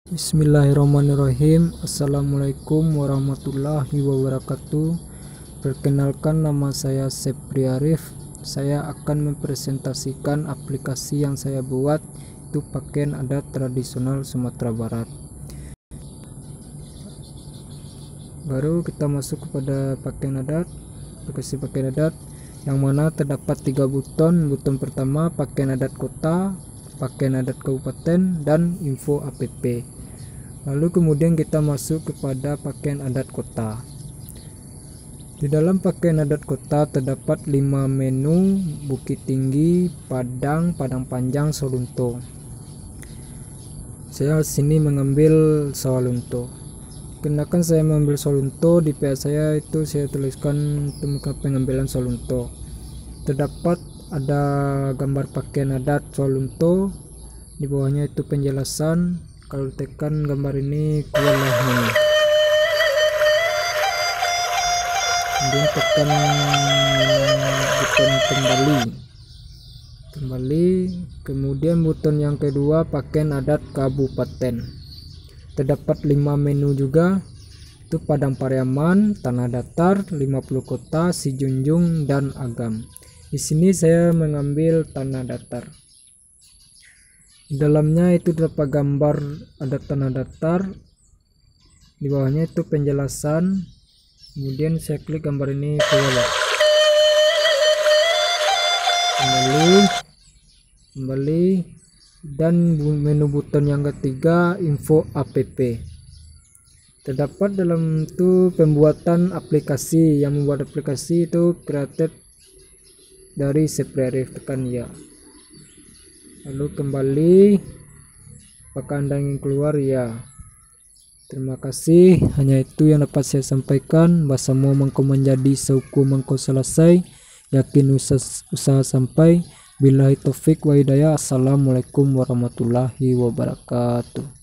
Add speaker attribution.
Speaker 1: Bismillahirrahmanirrahim. Assalamualaikum warahmatullahi wabarakatuh. Perkenalkan, nama saya Sepri Arif. Saya akan mempresentasikan aplikasi yang saya buat, itu pakaian adat tradisional Sumatera Barat. Baru kita masuk kepada pakaian adat, aplikasi pakaian adat, yang mana terdapat 3 buton. Buton pertama pakaian adat kota, pakaian adat kabupaten, dan info app. Lalu kemudian kita masuk kepada pakaian adat kota. Di dalam pakaian adat kota terdapat 5 menu: Bukit Tinggi, Padang, Padang Panjang, Solunto. Saya sini mengambil Solunto. Kenakan saya mengambil Solunto, di PA saya itu saya tuliskan untuk pengambilan Solunto. Terdapat ada gambar pakaian adat Solunto, di bawahnya itu penjelasan. Kalau tekan gambar ini keluarlah menu. Kemudian tekan buton kembali. Kemudian buton yang kedua pakaian adat kabupaten. Terdapat 5 menu juga, itu Padang Pariaman, Tanah Datar, 50 Kota, Sijunjung, dan Agam. Di sini saya mengambil Tanah Datar. Di dalamnya itu terdapat gambar adat Tanah Datar, di bawahnya itu penjelasan. Kemudian saya klik gambar ini kembali, dan menu buton yang ketiga info app. Terdapat dalam itu pembuatan aplikasi. Yang membuat aplikasi itu created dari Sepri Arif, tekan ya. Lalu kembali, apakah Anda ingin keluar? Ya. Terima kasih, hanya itu yang dapat saya sampaikan. Bahasamu mangko menjadi sauku mangko selesai, yakin usaha sampai. Billahi taufik wa hidayah. Assalamualaikum warahmatullahi wabarakatuh.